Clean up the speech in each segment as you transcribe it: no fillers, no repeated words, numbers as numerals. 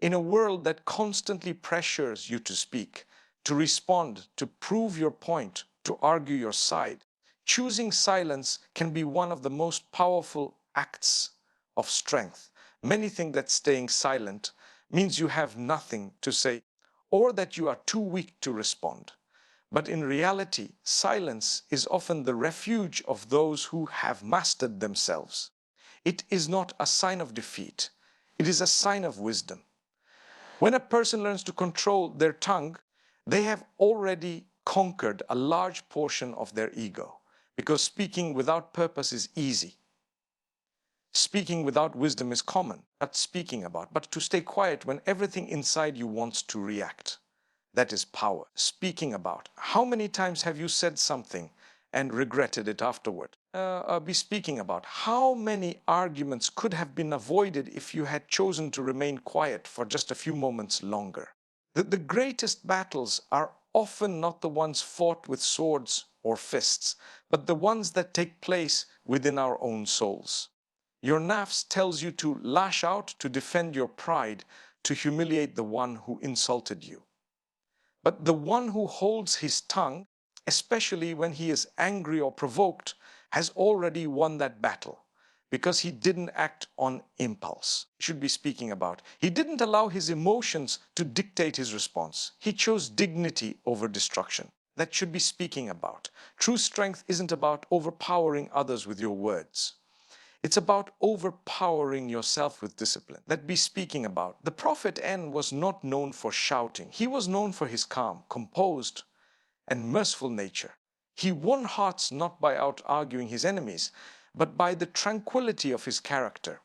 In a world that constantly pressures you to speak, to respond, to prove your point, to argue your side, choosing silence can be one of the most powerful acts of strength. Many think that staying silent means you have nothing to say or that you are too weak to respond. But in reality, silence is often the refuge of those who have mastered themselves. It is not a sign of defeat. It is a sign of wisdom. When a person learns to control their tongue, they have already conquered a large portion of their ego, because speaking without purpose is easy. Speaking without wisdom is common, not speaking about, but to stay quiet when everything inside you wants to react. That is power. Speaking about. How many times have you said something and regretted it afterward? Be speaking about. How many arguments could have been avoided if you had chosen to remain quiet for just a few moments longer? The greatest battles are often not the ones fought with swords or fists, but the ones that take place within our own souls. Your nafs tells you to lash out, to defend your pride, to humiliate the one who insulted you. But the one who holds his tongue, especially when he is angry or provoked, has already won that battle because he didn't act on impulse. He should be speaking about. He didn't allow his emotions to dictate his response. He chose dignity over destruction. That should be speaking about. True strength isn't about overpowering others with your words. It's about overpowering yourself with discipline. That be speaking about. The Prophet N was not known for shouting. He was known for his calm, composed, and merciful nature. He won hearts not by out-arguing his enemies, but by the tranquility of his character.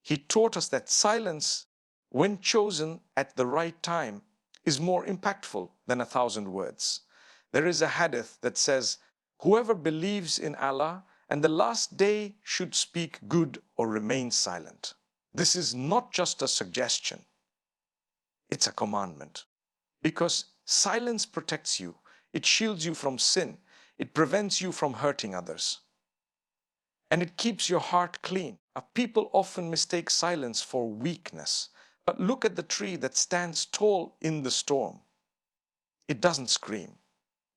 He taught us that silence, when chosen at the right time, is more impactful than 1,000 words. There is a hadith that says, whoever believes in Allah and the last day should speak good or remain silent. This is not just a suggestion. It's a commandment. Because silence protects you. It shields you from sin. It prevents you from hurting others. And it keeps your heart clean. People often mistake silence for weakness. But look at the tree that stands tall in the storm. It doesn't scream.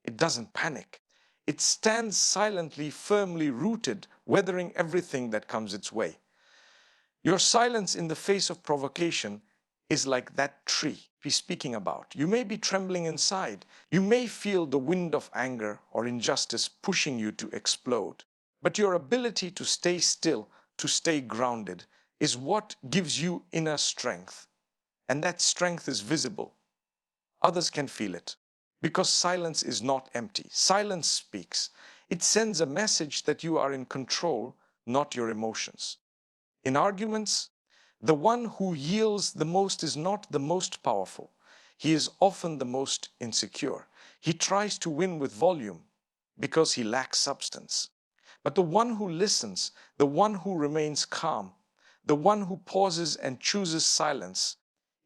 It doesn't panic. It stands silently, firmly rooted, weathering everything that comes its way. Your silence in the face of provocation is like that tree we're speaking about. You may be trembling inside. You may feel the wind of anger or injustice pushing you to explode. But your ability to stay still, to stay grounded, is what gives you inner strength. And that strength is visible. Others can feel it. Because silence is not empty. Silence speaks. It sends a message that you are in control, not your emotions. In arguments, the one who yields the most is not the most powerful. He is often the most insecure. He tries to win with volume because he lacks substance. But the one who listens, the one who remains calm, the one who pauses and chooses silence,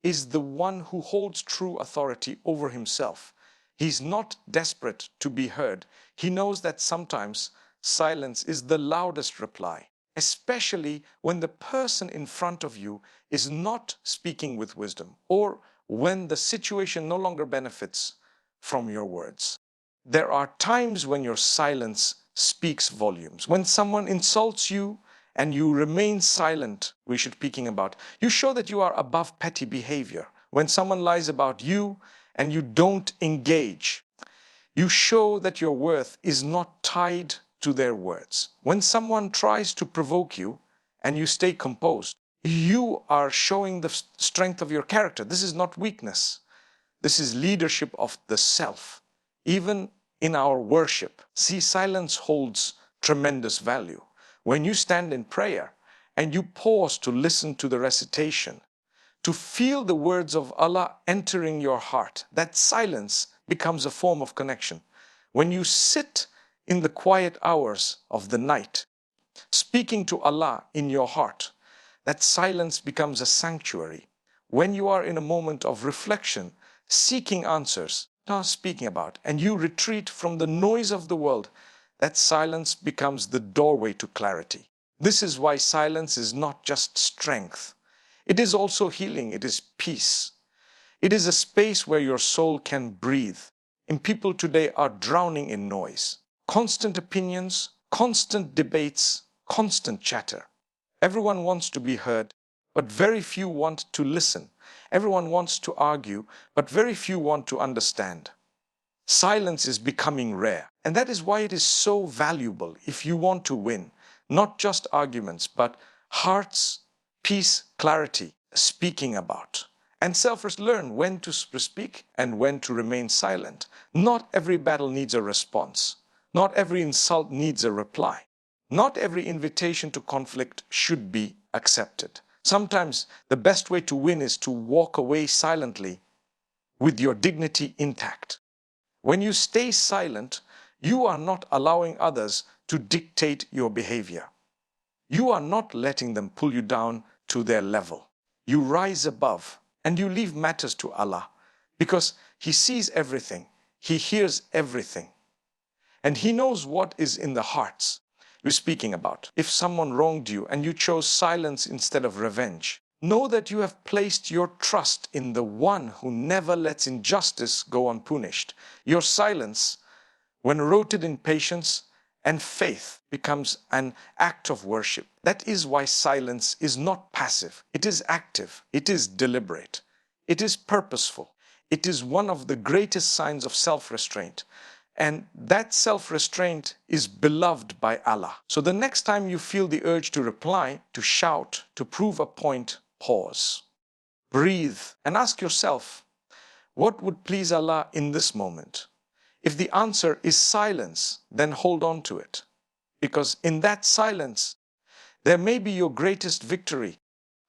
is the one who holds true authority over himself. He's not desperate to be heard. He knows that sometimes silence is the loudest reply, especially when the person in front of you is not speaking with wisdom or when the situation no longer benefits from your words. There are times when your silence speaks volumes. When someone insults you and you remain silent, we should be speaking about, you show that you are above petty behavior. When someone lies about you and you don't engage, you show that your worth is not tied to their words. When someone tries to provoke you and you stay composed, you are showing the strength of your character. This is not weakness. This is leadership of the self. Even in our worship, see, silence holds tremendous value. When you stand in prayer and you pause to listen to the recitation, to feel the words of Allah entering your heart, that silence becomes a form of connection. When you sit in the quiet hours of the night, speaking to Allah in your heart, that silence becomes a sanctuary. When you are in a moment of reflection, seeking answers, not speaking about, and you retreat from the noise of the world, that silence becomes the doorway to clarity. This is why silence is not just strength. It is also healing. It is peace. It is a space where your soul can breathe. And people today are drowning in noise. Constant opinions, constant debates, constant chatter. Everyone wants to be heard, but very few want to listen. Everyone wants to argue, but very few want to understand. Silence is becoming rare, and that is why it is so valuable if you want to win. Not just arguments, but hearts, peace, clarity, speaking about. And self learn when to speak and when to remain silent. Not every battle needs a response. Not every insult needs a reply. Not every invitation to conflict should be accepted. Sometimes the best way to win is to walk away silently with your dignity intact. When you stay silent, you are not allowing others to dictate your behavior. You are not letting them pull you down to their level. You rise above and you leave matters to Allah because He sees everything, He hears everything, and He knows what is in the hearts you're speaking about. If someone wronged you and you chose silence instead of revenge, know that you have placed your trust in the one who never lets injustice go unpunished. Your silence, when rooted in patience and faith, becomes an act of worship. That is why silence is not passive. It is active. It is deliberate. It is purposeful. It is one of the greatest signs of self-restraint. And that self-restraint is beloved by Allah. So the next time you feel the urge to reply, to shout, to prove a point, pause, breathe, and ask yourself, what would please Allah in this moment? If the answer is silence, then hold on to it. Because in that silence, there may be your greatest victory.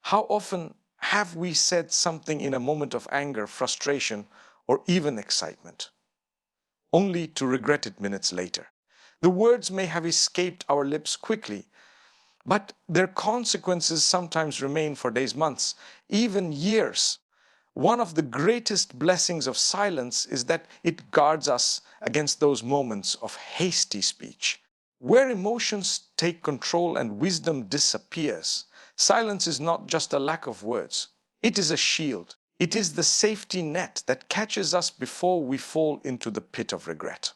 How often have we said something in a moment of anger, frustration, or even excitement, only to regret it minutes later? The words may have escaped our lips quickly, but their consequences sometimes remain for days, months, even years. One of the greatest blessings of silence is that it guards us against those moments of hasty speech. Where emotions take control and wisdom disappears, silence is not just a lack of words. It is a shield. It is the safety net that catches us before we fall into the pit of regret.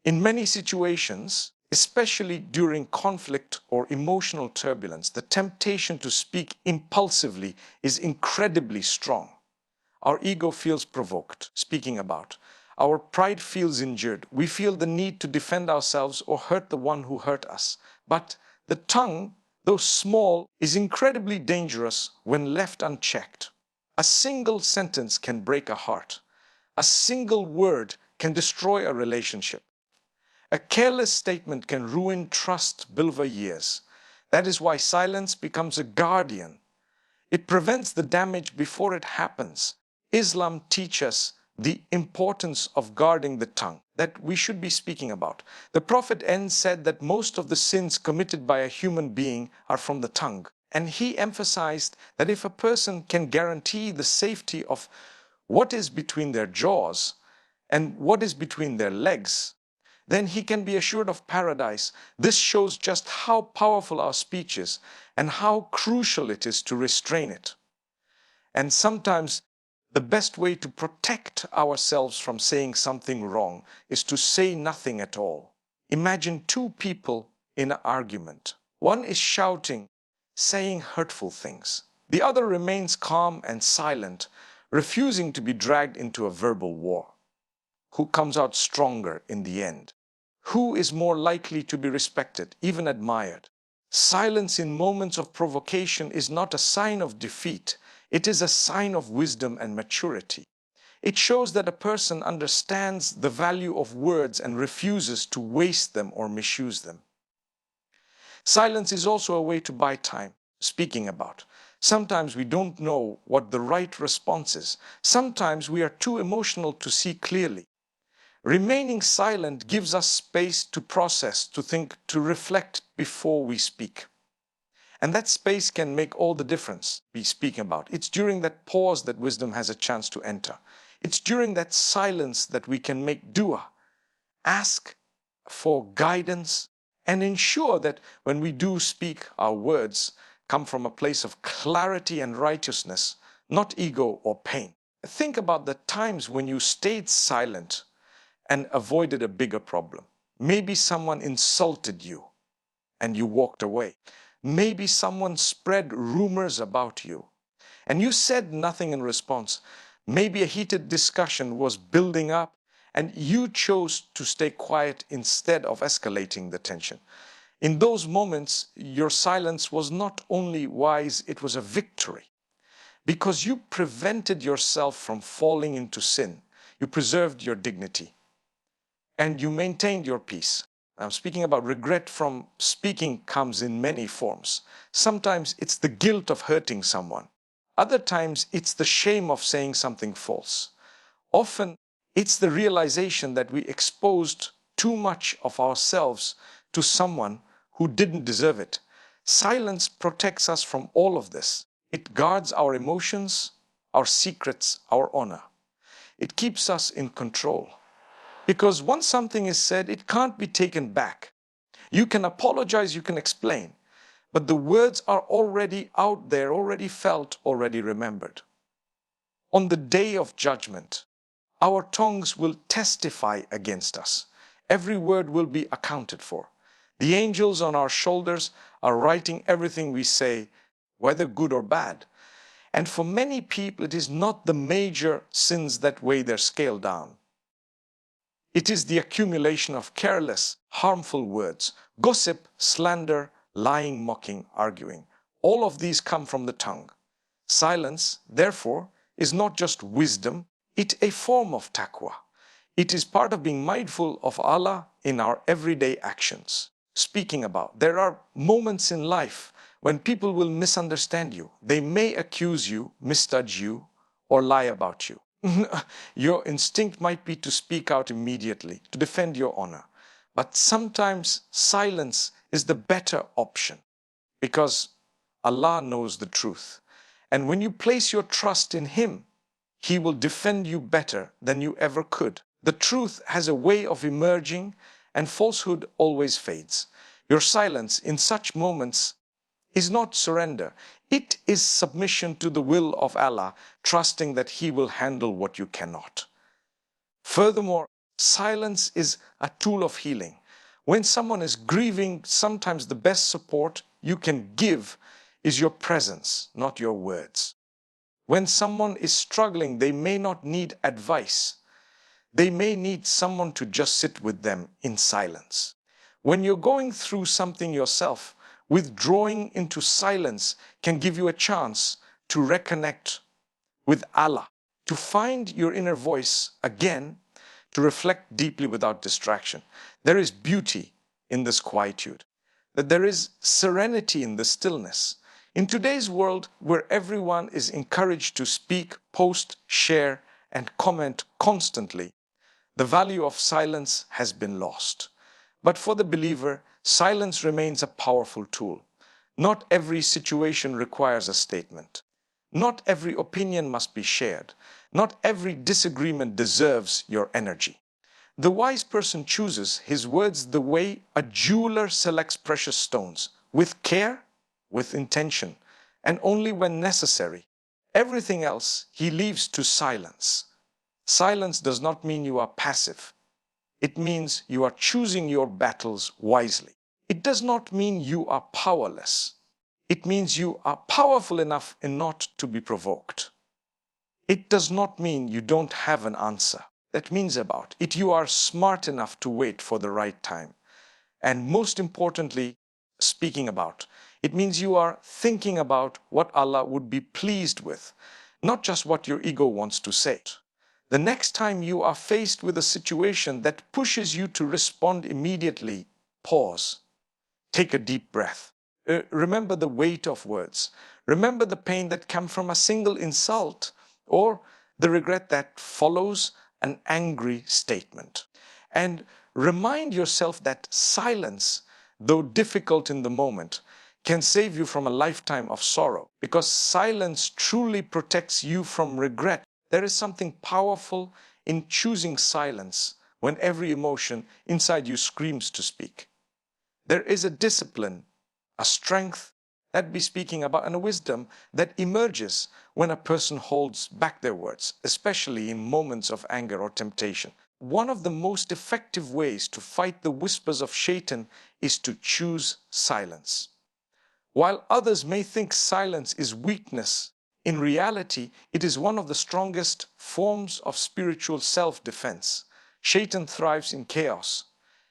In many situations, especially during conflict or emotional turbulence, the temptation to speak impulsively is incredibly strong. Our ego feels provoked, speaking about. Our pride feels injured. We feel the need to defend ourselves or hurt the one who hurt us. But the tongue, though small, is incredibly dangerous when left unchecked. A single sentence can break a heart. A single word can destroy a relationship. A careless statement can ruin trust built over years. That is why silence becomes a guardian. It prevents the damage before it happens. Islam teaches us the importance of guarding the tongue that we should be speaking about. The Prophet said that most of the sins committed by a human being are from the tongue. And he emphasized that if a person can guarantee the safety of what is between their jaws and what is between their legs, then he can be assured of paradise. This shows just how powerful our speech is and how crucial it is to restrain it. And sometimes the best way to protect ourselves from saying something wrong is to say nothing at all. Imagine two people in an argument. One is shouting, saying hurtful things. The other remains calm and silent, refusing to be dragged into a verbal war. Who comes out stronger in the end? Who is more likely to be respected, even admired? Silence in moments of provocation is not a sign of defeat. It is a sign of wisdom and maturity. It shows that a person understands the value of words and refuses to waste them or misuse them. Silence is also a way to buy time, speaking about. Sometimes we don't know what the right response is. Sometimes we are too emotional to see clearly. Remaining silent gives us space to process, to think, to reflect before we speak. And that space can make all the difference we speak about. It's during that pause that wisdom has a chance to enter. It's during that silence that we can make dua, ask for guidance, and ensure that when we do speak our words, come from a place of clarity and righteousness, not ego or pain. Think about the times when you stayed silent and avoided a bigger problem. Maybe someone insulted you and you walked away. Maybe someone spread rumors about you and you said nothing in response. Maybe a heated discussion was building up and you chose to stay quiet instead of escalating the tension. In those moments, your silence was not only wise, it was a victory. Because you prevented yourself from falling into sin. You preserved your dignity. And you maintained your peace. I'm speaking about regret from speaking comes in many forms. Sometimes it's the guilt of hurting someone. Other times it's the shame of saying something false. Often it's the realization that we exposed too much of ourselves to someone who didn't deserve it. Silence protects us from all of this. It guards our emotions, our secrets, our honor. It keeps us in control. Because once something is said, it can't be taken back. You can apologize, you can explain, but the words are already out there, already felt, already remembered. On the day of judgment, our tongues will testify against us. Every word will be accounted for. The angels on our shoulders are writing everything we say, whether good or bad. And for many people, it is not the major sins that weigh their scale down. It is the accumulation of careless, harmful words, gossip, slander, lying, mocking, arguing. All of these come from the tongue. Silence, therefore, is not just wisdom, it's a form of taqwa. It is part of being mindful of Allah in our everyday actions. Speaking about, there are moments in life when people will misunderstand you. They may accuse you, misjudge you, or lie about you. Your instinct might be to speak out immediately, to defend your honor. But sometimes silence is the better option because Allah knows the truth. And when you place your trust in Him, He will defend you better than you ever could. The truth has a way of emerging and falsehood always fades. Your silence in such moments is not surrender. It is submission to the will of Allah, trusting that He will handle what you cannot. Furthermore, silence is a tool of healing. When someone is grieving, sometimes the best support you can give is your presence, not your words. When someone is struggling, they may not need advice. They may need someone to just sit with them in silence. When you're going through something yourself, withdrawing into silence can give you a chance to reconnect with Allah, to find your inner voice again, to reflect deeply without distraction. There is beauty in this quietude, that there is serenity in the stillness. In today's world, where everyone is encouraged to speak, post, share, and comment constantly, the value of silence has been lost. But for the believer, silence remains a powerful tool. Not every situation requires a statement. Not every opinion must be shared. Not every disagreement deserves your energy. The wise person chooses his words the way a jeweler selects precious stones, with care, with intention, and only when necessary. Everything else he leaves to silence. Silence does not mean you are passive. It means you are choosing your battles wisely. It does not mean you are powerless. It means you are powerful enough not to be provoked. It does not mean you don't have an answer. That means about it you are smart enough to wait for the right time. And most importantly, speaking about, it means you are thinking about what Allah would be pleased with, not just what your ego wants to say. The next time you are faced with a situation that pushes you to respond immediately, pause. Take a deep breath. Remember the weight of words. Remember the pain that comes from a single insult or the regret that follows an angry statement. And remind yourself that silence, though difficult in the moment, can save you from a lifetime of sorrow, because silence truly protects you from regret. There is something powerful in choosing silence when every emotion inside you screams to speak. There is a discipline, a strength, that be speaking about, and a wisdom that emerges when a person holds back their words, especially in moments of anger or temptation. One of the most effective ways to fight the whispers of Shaitan is to choose silence. While others may think silence is weakness, in reality, it is one of the strongest forms of spiritual self-defense. Shaitan thrives in chaos.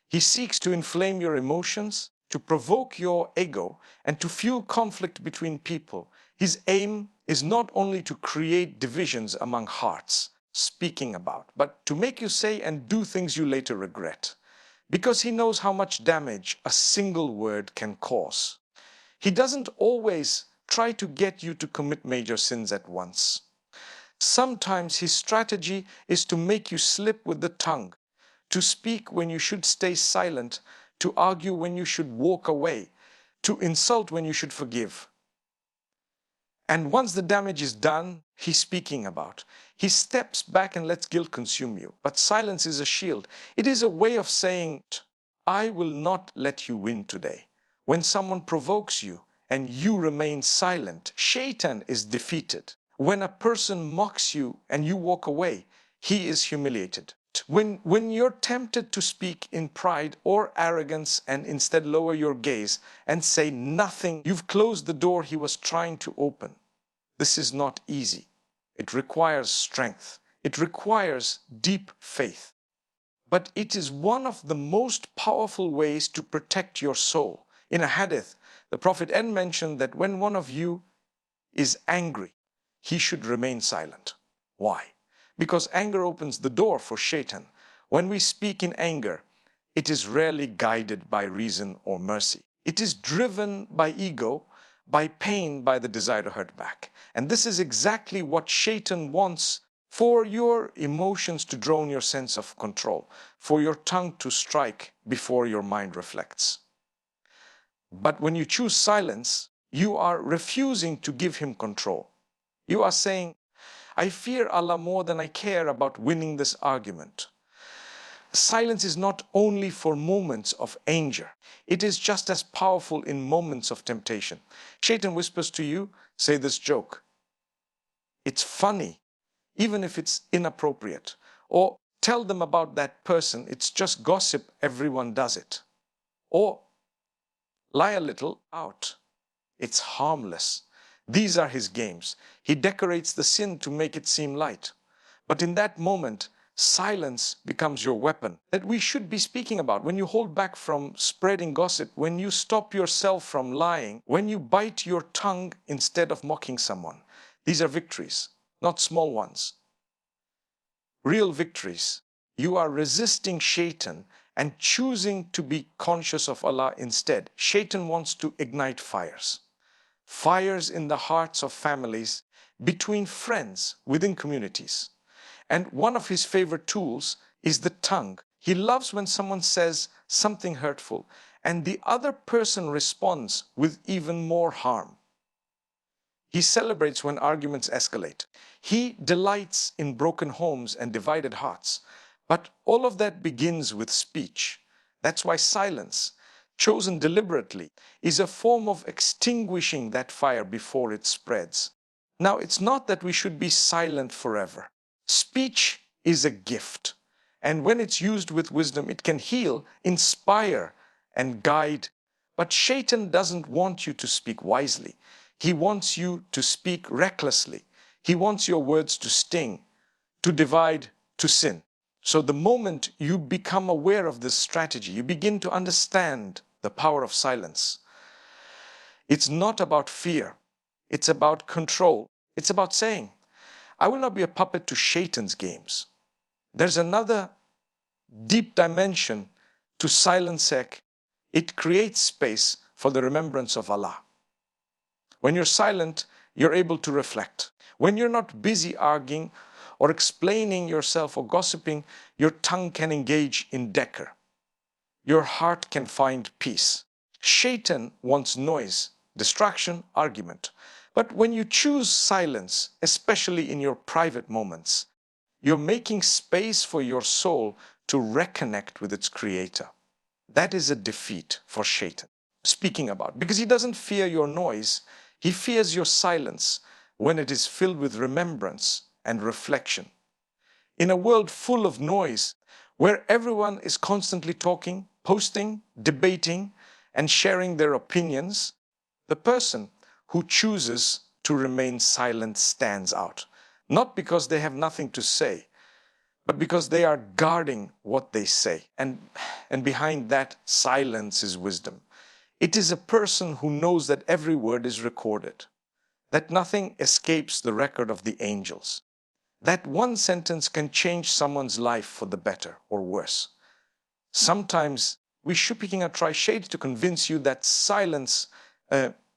He seeks to inflame your emotions, to provoke your ego, and to fuel conflict between people. His aim is not only to create divisions among hearts, speaking about, but to make you say and do things you later regret, because he knows how much damage a single word can cause. He doesn't always try to get you to commit major sins at once. Sometimes his strategy is to make you slip with the tongue, to speak when you should stay silent, to argue when you should walk away, to insult when you should forgive. And once the damage is done, he's speaking about. He steps back and lets guilt consume you. But silence is a shield. It is a way of saying, I will not let you win today. When someone provokes you and you remain silent, Shaitan is defeated. When a person mocks you and you walk away, he is humiliated. When you're tempted to speak in pride or arrogance and instead lower your gaze and say nothing, you've closed the door he was trying to open. This is not easy. It requires strength. It requires deep faith. But it is one of the most powerful ways to protect your soul. In a hadith, the Prophet mentioned that when one of you is angry, he should remain silent. Why? Because anger opens the door for Shaitan. When we speak in anger, it is rarely guided by reason or mercy. It is driven by ego, by pain, by the desire to hurt back. And this is exactly what Shaitan wants: for your emotions to drone your sense of control, for your tongue to strike before your mind reflects. But when you choose silence, you are refusing to give him control. You are saying, I fear Allah more than I care about winning this argument. Silence is not only for moments of anger. It is just as powerful in moments of temptation. Shaitan whispers to you, say this joke. It's funny, even if it's inappropriate. Or tell them about that person. It's just gossip. Everyone does it. Or lie a little out. It's harmless. These are his games. He decorates the sin to make it seem light. But in that moment, silence becomes your weapon that we should be speaking about. When you hold back from spreading gossip, when you stop yourself from lying, when you bite your tongue instead of mocking someone, these are victories, not small ones. Real victories. You are resisting Shaitan and choosing to be conscious of Allah instead. Shaitan wants to ignite fires. Fires in the hearts of families, between friends, within communities. And one of his favorite tools is the tongue. He loves when someone says something hurtful and the other person responds with even more harm. He celebrates when arguments escalate. He delights in broken homes and divided hearts. But all of that begins with speech. That's why silence, chosen deliberately, is a form of extinguishing that fire before it spreads. Now, it's not that we should be silent forever. Speech is a gift, and when it's used with wisdom, it can heal, inspire, and guide. But Shaitan doesn't want you to speak wisely. He wants you to speak recklessly. He wants your words to sting, to divide, to sin. So the moment you become aware of this strategy, you begin to understand the power of silence. It's not about fear. It's about control. It's about saying, I will not be a puppet to Shaitan's games. There's another deep dimension to silence. It creates space for the remembrance of Allah. When you're silent, you're able to reflect. When you're not busy arguing or explaining yourself or gossiping, your tongue can engage in dhikr. Your heart can find peace. Shaitan wants noise, distraction, argument. But when you choose silence, especially in your private moments, you're making space for your soul to reconnect with its creator. That is a defeat for Shaitan. speaking about, because he doesn't fear your noise. He fears your silence when it is filled with remembrance and reflection. In a world full of noise, where everyone is constantly talking, posting, debating, and sharing their opinions, the person who chooses to remain silent stands out. Not because they have nothing to say, but because they are guarding what they say. And behind that silence is wisdom. It is a person who knows that every word is recorded, that nothing escapes the record of the angels, that one sentence can change someone's life for the better or worse. Sometimes we should try shades to convince you that silence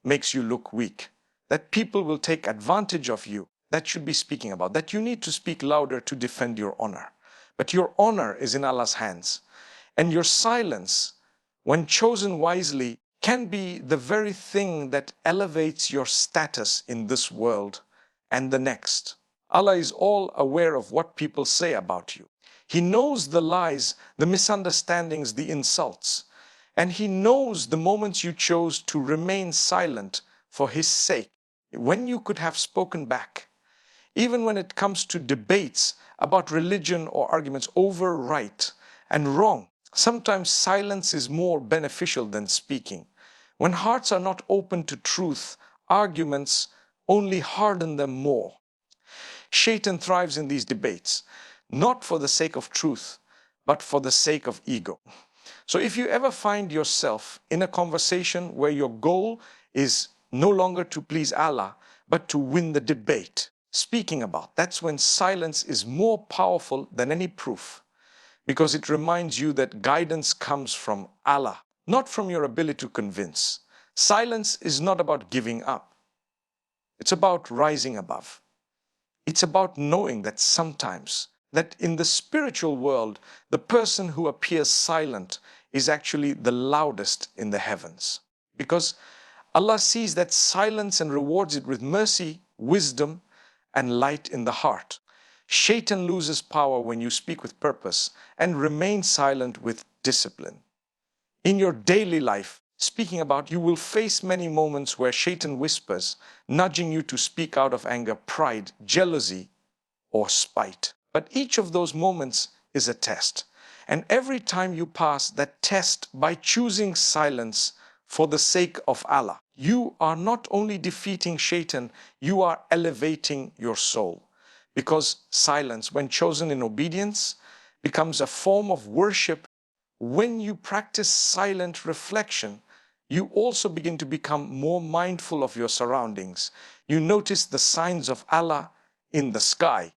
makes you look weak, that people will take advantage of you. That should be speaking about, that you need to speak louder to defend your honor. But your honor is in Allah's hands. And your silence, when chosen wisely, can be the very thing that elevates your status in this world and the next. Allah is all aware of what people say about you. He knows the lies, the misunderstandings, the insults. And He knows the moments you chose to remain silent for His sake, when you could have spoken back. Even when it comes to debates about religion or arguments over right and wrong, sometimes silence is more beneficial than speaking. When hearts are not open to truth, arguments only harden them more. Shaitan thrives in these debates, not for the sake of truth, but for the sake of ego. So if you ever find yourself in a conversation where your goal is no longer to please Allah, but to win the debate, speaking about, that's when silence is more powerful than any proof, because it reminds you that guidance comes from Allah, not from your ability to convince. Silence is not about giving up. It's about rising above. It's about knowing that sometimes, that in the spiritual world, the person who appears silent is actually the loudest in the heavens. Because Allah sees that silence and rewards it with mercy, wisdom, and light in the heart. Shaitan loses power when you speak with purpose and remain silent with discipline. In your daily life, speaking about, you will face many moments where Shaitan whispers, nudging you to speak out of anger, pride, jealousy, or spite. But each of those moments is a test. And every time you pass that test by choosing silence for the sake of Allah, you are not only defeating Shaitan, you are elevating your soul. Because silence, when chosen in obedience, becomes a form of worship. When you practice silent reflection, you also begin to become more mindful of your surroundings. You notice the signs of Allah in the sky,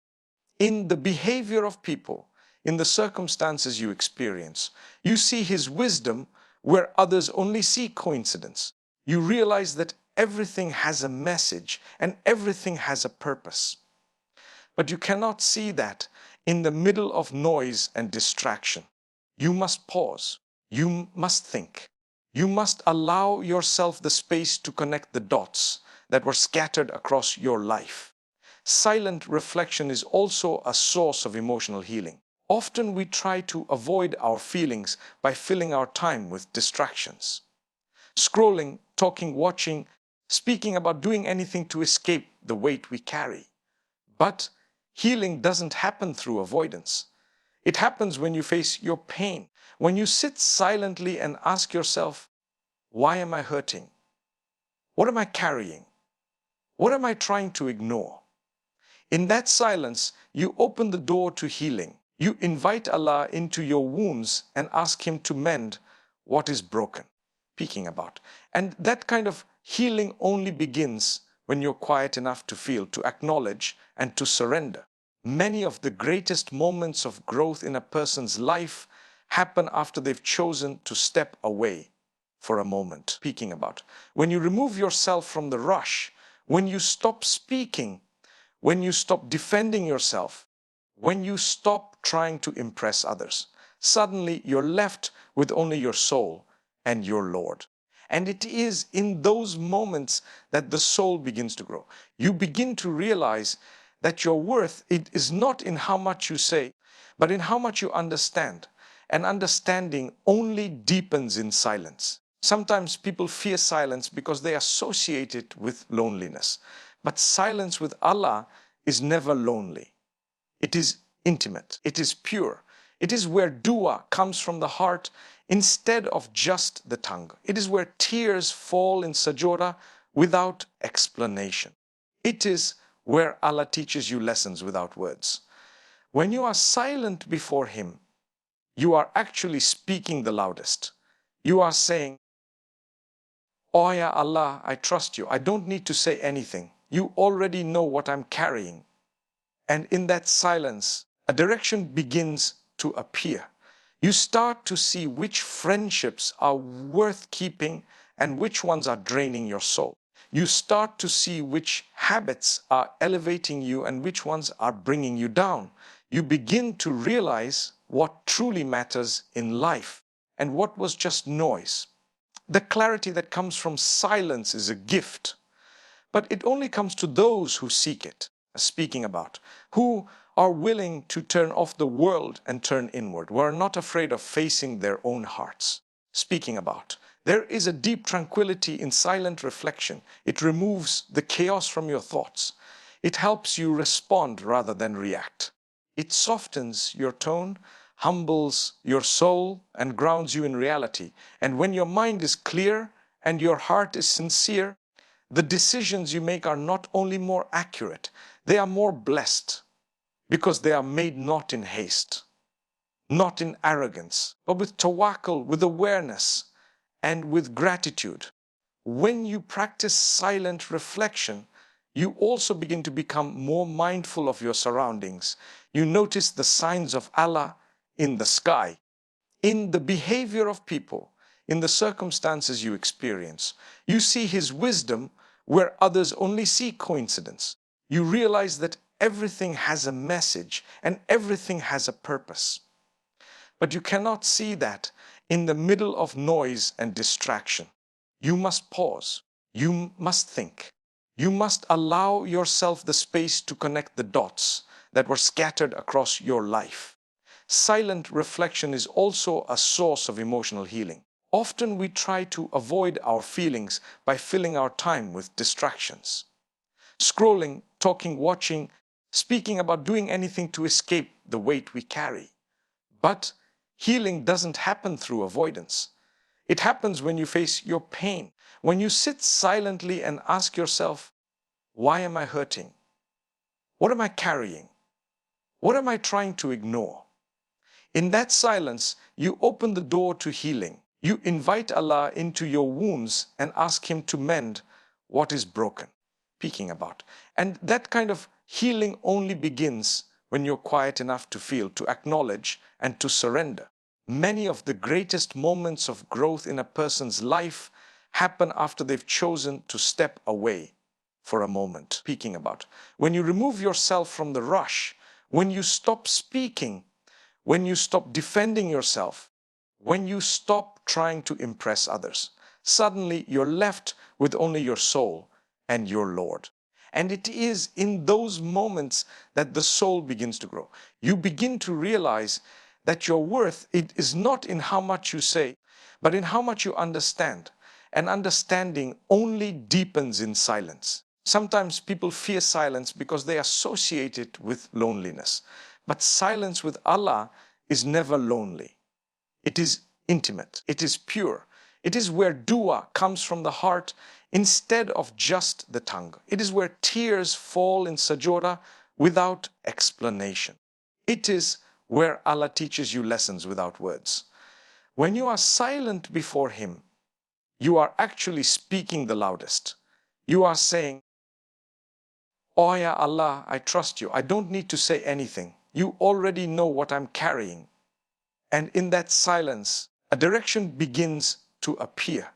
in the behavior of people, in the circumstances you experience. You see His wisdom where others only see coincidence. You realize that everything has a message and everything has a purpose. But you cannot see that in the middle of noise and distraction. You must pause. You must think. You must allow yourself the space to connect the dots that were scattered across your life. Silent reflection is also a source of emotional healing. Often we try to avoid our feelings by filling our time with distractions. Scrolling, talking, watching, speaking about doing anything to escape the weight we carry. But healing doesn't happen through avoidance. It happens when you face your pain, when you sit silently and ask yourself, why am I hurting? What am I carrying? What am I trying to ignore? In that silence, you open the door to healing. You invite Allah into your wounds and ask Him to mend what is broken, speaking about. And that kind of healing only begins when you're quiet enough to feel, to acknowledge, and to surrender. Many of the greatest moments of growth in a person's life happen after they've chosen to step away for a moment, speaking about. When you remove yourself from the rush, when you stop speaking, when you stop defending yourself, when you stop trying to impress others, suddenly you're left with only your soul and your Lord. And it is in those moments that the soul begins to grow. You begin to realize that your worth, it is not in how much you say, but in how much you understand. And understanding only deepens in silence. Sometimes people fear silence because they associate it with loneliness. But silence with Allah is never lonely. It is intimate. It is pure. It is where dua comes from the heart instead of just the tongue. It is where tears fall in sajoda without explanation. It is where Allah teaches you lessons without words. When you are silent before Him, you are actually speaking the loudest. You are saying, "Oh ya Allah, I trust you. I don't need to say anything. You already know what I'm carrying." And in that silence, a direction begins to appear. You start to see which friendships are worth keeping and which ones are draining your soul. You start to see which habits are elevating you and which ones are bringing you down. You begin to realize what truly matters in life and what was just noise. The clarity that comes from silence is a gift, but it only comes to those who seek it, speaking about, who are willing to turn off the world and turn inward, who are not afraid of facing their own hearts, speaking about. There is a deep tranquility in silent reflection. It removes the chaos from your thoughts. It helps you respond rather than react. It softens your tone, humbles your soul, and grounds you in reality. And when your mind is clear and your heart is sincere, the decisions you make are not only more accurate, they are more blessed because they are made not in haste, not in arrogance, but with tawakkul, with awareness, and with gratitude. When you practice silent reflection, you also begin to become more mindful of your surroundings. You notice the signs of Allah in the sky, in the behavior of people, in the circumstances you experience. You see His wisdom where others only see coincidence. You realize that everything has a message and everything has a purpose. But you cannot see that in the middle of noise and distraction. You must pause. You must think. You must allow yourself the space to connect the dots that were scattered across your life. Silent reflection is also a source of emotional healing. Often we try to avoid our feelings by filling our time with distractions. Scrolling, talking, watching, speaking about doing anything to escape the weight we carry. But healing doesn't happen through avoidance. It happens when you face your pain, when you sit silently and ask yourself, why am I hurting? What am I carrying? What am I trying to ignore? In that silence, you open the door to healing. You invite Allah into your wounds and ask Him to mend what is broken, speaking about. And that kind of healing only begins when you're quiet enough to feel, to acknowledge, and to surrender. Many of the greatest moments of growth in a person's life happen after they've chosen to step away for a moment, speaking about. When you remove yourself from the rush, when you stop speaking, when you stop defending yourself, when you stop trying to impress others, suddenly you're left with only your soul and your Lord. And it is in those moments that the soul begins to grow. You begin to realize that your worth, it is not in how much you say, but in how much you understand. And understanding only deepens in silence. Sometimes people fear silence because they associate it with loneliness. But silence with Allah is never lonely. It is intimate. It is pure. It is where dua comes from the heart instead of just the tongue. It is where tears fall in sajoda without explanation. It is where Allah teaches you lessons without words. When you are silent before Him, you are actually speaking the loudest. You are saying, "Oh ya Allah, I trust you. I don't need to say anything. You already know what I'm carrying." And in that silence, a direction begins to appear.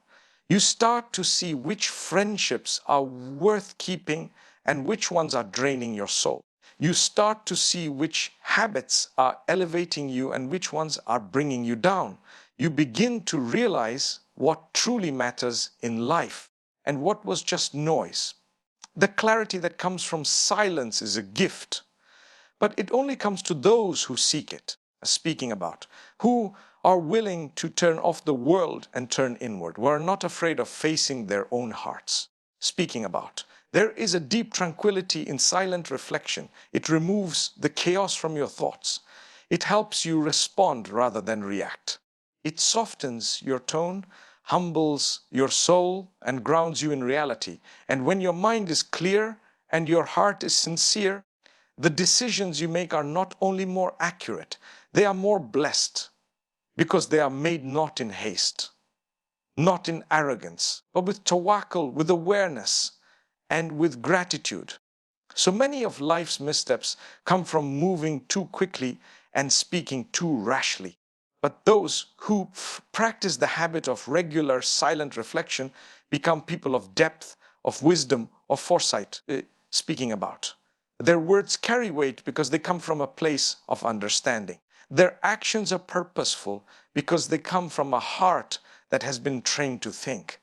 You start to see which friendships are worth keeping and which ones are draining your soul. You start to see which habits are elevating you and which ones are bringing you down. You begin to realize what truly matters in life and what was just noise. The clarity that comes from silence is a gift, but it only comes to those who seek it, speaking about, who are willing to turn off the world and turn inward, who are not afraid of facing their own hearts, speaking about. There is a deep tranquility in silent reflection. It removes the chaos from your thoughts. It helps you respond rather than react. It softens your tone, humbles your soul, and grounds you in reality. And when your mind is clear and your heart is sincere, the decisions you make are not only more accurate, they are more blessed, because they are made not in haste, not in arrogance, but with tawakkul, with awareness, and with gratitude. So many of life's missteps come from moving too quickly and speaking too rashly. But those who practice the habit of regular silent reflection become people of depth, of wisdom, of foresight, speaking about. Their words carry weight because they come from a place of understanding. Their actions are purposeful because they come from a heart that has been trained to think,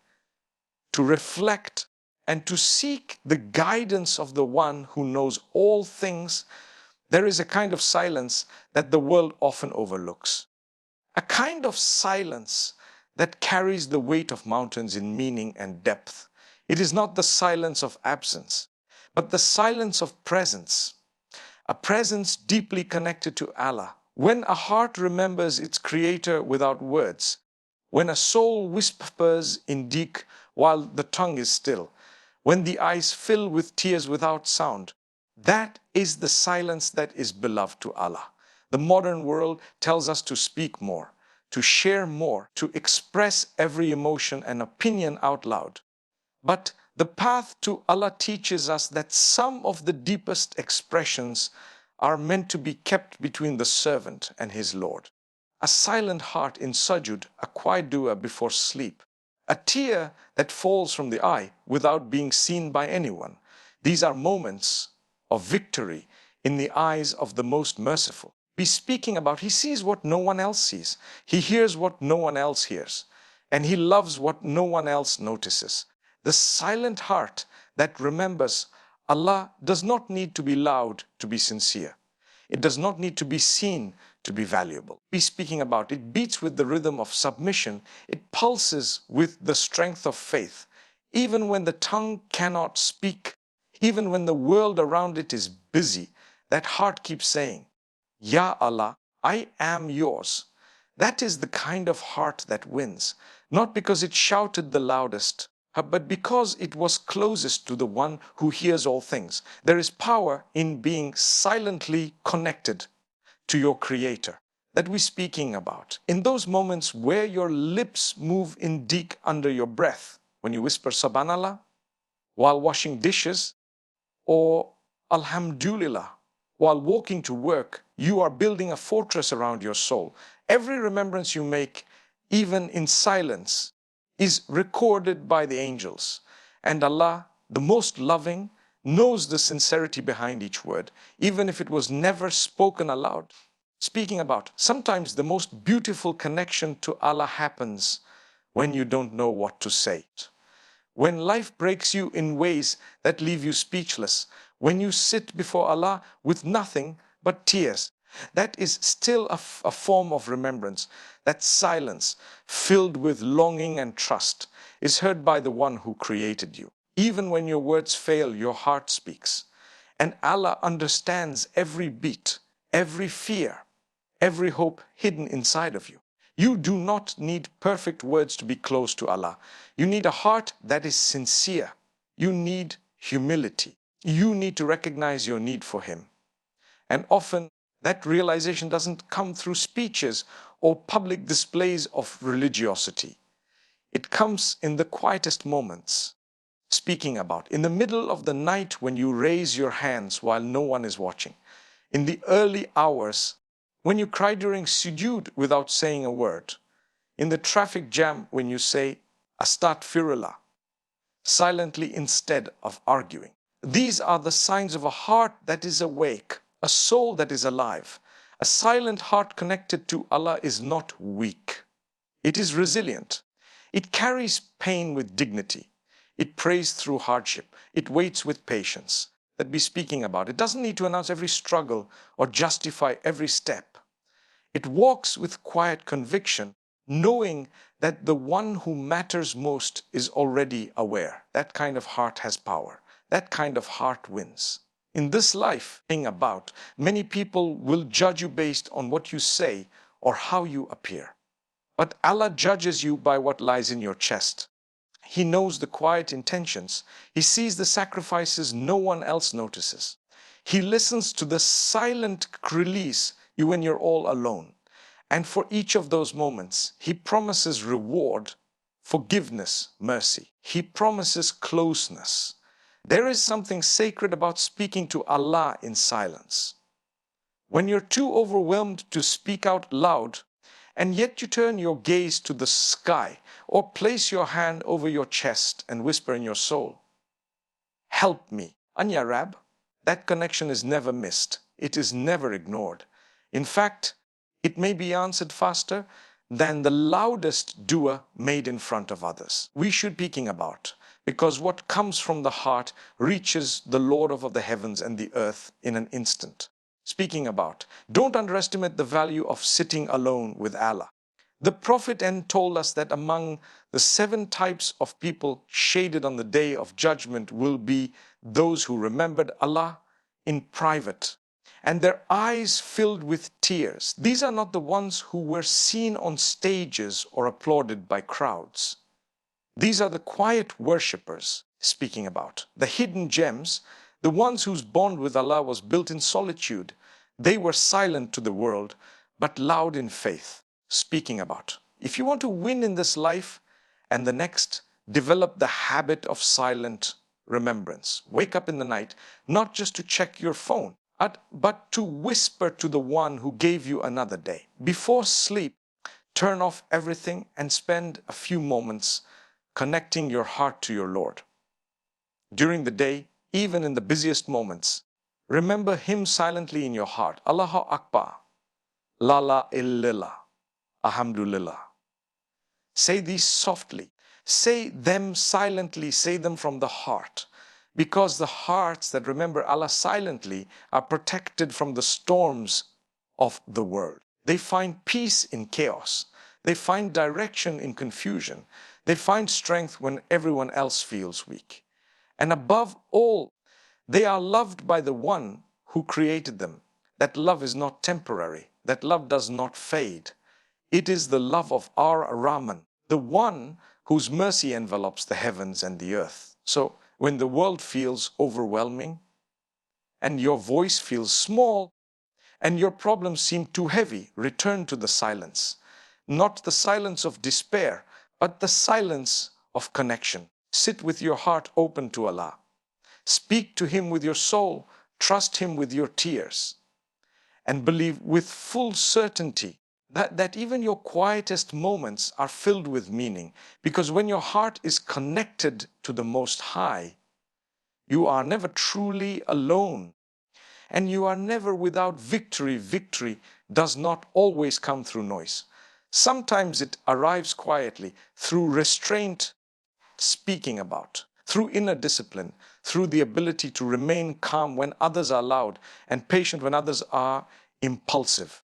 to reflect, and to seek the guidance of the one who knows all things. There is a kind of silence that the world often overlooks. A kind of silence that carries the weight of mountains in meaning and depth. It is not the silence of absence, but the silence of presence. A presence deeply connected to Allah. When a heart remembers its creator without words, when a soul whispers in deep while the tongue is still, when the eyes fill with tears without sound, that is the silence that is beloved to Allah. The modern world tells us to speak more, to share more, to express every emotion and opinion out loud. But the path to Allah teaches us that some of the deepest expressions are meant to be kept between the servant and his Lord. A silent heart in sujud, a quiet dua before sleep, a tear that falls from the eye without being seen by anyone. These are moments of victory in the eyes of the most merciful. Be speaking about, he sees what no one else sees. He hears what no one else hears. And he loves what no one else notices. The silent heart that remembers Allah does not need to be loud to be sincere. It does not need to be seen to be valuable. Be speaking about, it beats with the rhythm of submission. It pulses with the strength of faith. Even when the tongue cannot speak, even when the world around it is busy, that heart keeps saying, Ya Allah, I am yours. That is the kind of heart that wins, not because it shouted the loudest, but because it was closest to the one who hears all things. There is power in being silently connected to your Creator that we're speaking about. In those moments where your lips move in deep under your breath, when you whisper Subhanallah while washing dishes, or Alhamdulillah while walking to work, you are building a fortress around your soul. Every remembrance you make, even in silence, is recorded by the angels. And Allah, the most loving, knows the sincerity behind each word, even if it was never spoken aloud. Speaking about, sometimes the most beautiful connection to Allah happens when you don't know what to say. When life breaks you in ways that leave you speechless, when you sit before Allah with nothing but tears, that is still a form of remembrance. That silence, filled with longing and trust, is heard by the one who created you. Even when your words fail, your heart speaks. And Allah understands every beat, every fear, every hope hidden inside of you. You do not need perfect words to be close to Allah. You need a heart that is sincere. You need humility. You need to recognize your need for Him. And often that realization doesn't come through speeches or public displays of religiosity. It comes in the quietest moments. Speaking about, in the middle of the night when you raise your hands while no one is watching. In the early hours when you cry during sujood without saying a word. In the traffic jam when you say astaghfirullah silently instead of arguing. These are the signs of a heart that is awake, a soul that is alive. A silent heart connected to Allah is not weak. It is resilient. It carries pain with dignity. It prays through hardship. It waits with patience. That we're speaking about. It doesn't need to announce every struggle or justify every step. It walks with quiet conviction, knowing that the one who matters most is already aware. That kind of heart has power. That kind of heart wins. In this life, about, many people will judge you based on what you say or how you appear. But Allah judges you by what lies in your chest. He knows the quiet intentions. He sees the sacrifices no one else notices. He listens to the silent release you when you're all alone. And for each of those moments, He promises reward, forgiveness, mercy. He promises closeness. There is something sacred about speaking to Allah in silence. When you're too overwhelmed to speak out loud, and yet you turn your gaze to the sky or place your hand over your chest and whisper in your soul, "Help me." Anya Rab, that connection is never missed. It is never ignored. In fact, it may be answered faster than the loudest dua made in front of others. We should be speaking about, because what comes from the heart reaches the Lord of the heavens and the earth in an instant. Speaking about, don't underestimate the value of sitting alone with Allah. The Prophet told us that among the 7 types of people shaded on the day of judgment will be those who remembered Allah in private and their eyes filled with tears. These are not the ones who were seen on stages or applauded by crowds. These are the quiet worshippers speaking about, the hidden gems, the ones whose bond with Allah was built in solitude. They were silent to the world, but loud in faith, speaking about. If you want to win in this life and the next, develop the habit of silent remembrance. Wake up in the night, not just to check your phone, but to whisper to the one who gave you another day. Before sleep, turn off everything and spend a few moments connecting your heart to your Lord. During the day, even in the busiest moments, remember Him silently in your heart. Allahu Akbar, La la illallah, Alhamdulillah. Say these softly. Say them silently. Say them from the heart. Because the hearts that remember Allah silently are protected from the storms of the world. They find peace in chaos. They find direction in confusion. They find strength when everyone else feels weak. And above all, they are loved by the one who created them. That love is not temporary. That love does not fade. It is the love of our Rahman, the one whose mercy envelops the heavens and the earth. So when the world feels overwhelming and your voice feels small and your problems seem too heavy, return to the silence. Not the silence of despair, but the silence of connection. Sit with your heart open to Allah. Speak to Him with your soul. Trust Him with your tears. And believe with full certainty that even your quietest moments are filled with meaning. Because when your heart is connected to the Most High, you are never truly alone. And you are never without victory. Victory does not always come through noise. Sometimes it arrives quietly through restraint, speaking about, through inner discipline, through the ability to remain calm when others are loud and patient when others are impulsive.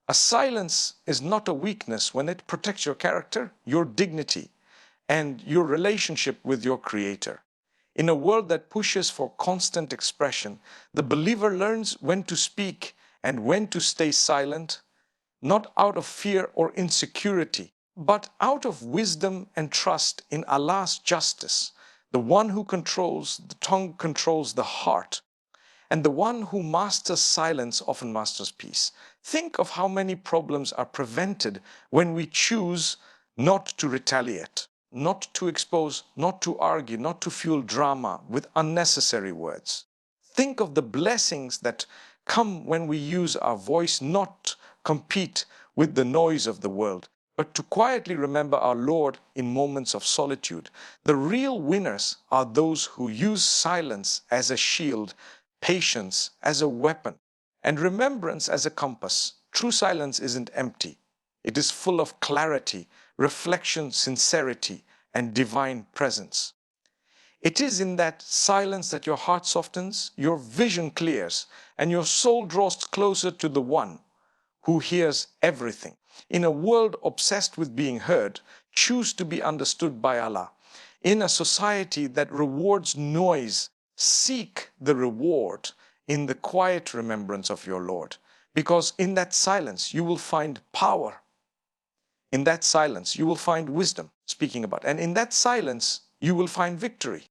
A silence is not a weakness when it protects your character, your dignity, and your relationship with your Creator. In a world that pushes for constant expression, the believer learns when to speak and when to stay silent, not out of fear or insecurity, but out of wisdom and trust in Allah's justice. The one who controls the tongue controls the heart, and the one who masters silence often masters peace. Think of how many problems are prevented when we choose not to retaliate, not to expose, not to argue, not to fuel drama with unnecessary words. Think of the blessings that come when we use our voice not compete with the noise of the world, but to quietly remember our Lord in moments of solitude. The real winners are those who use silence as a shield, patience as a weapon, and remembrance as a compass. True silence isn't empty. It is full of clarity, reflection, sincerity, and divine presence. It is in that silence that your heart softens, your vision clears, and your soul draws closer to the one who hears everything. In a world obsessed with being heard, choose to be understood by Allah. In a society that rewards noise, seek the reward in the quiet remembrance of your Lord. Because in that silence, you will find power. In that silence, you will find wisdom, speaking about. And in that silence, you will find victory.